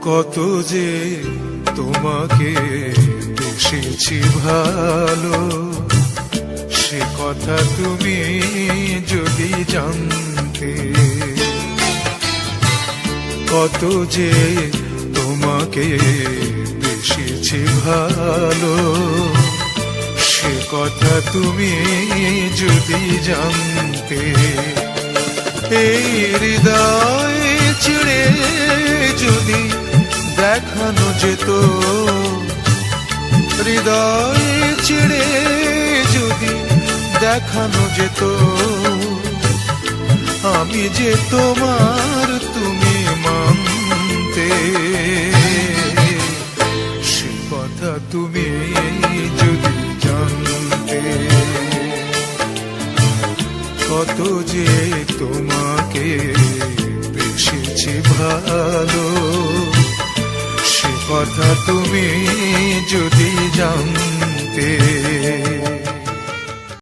কত যে তোমাকে বেসেছি ভালো, সে কথা তুমি যদি জানতে। কত যে তোমাকে বেসেছি ভালো, সে কথা তুমি যদি জানতে। এই হৃদয় ছিঁড়ে যদি দেখানো যেত, হৃদয় ছিঁড়ে যদি দেখানো যেত, আমি যে তোমার তুমি মানতে। সে কথা তুমি যদি জানতে। কত যে তোমাকে বেসেছি ভালো, সে কথা তুমি যদি জানতে।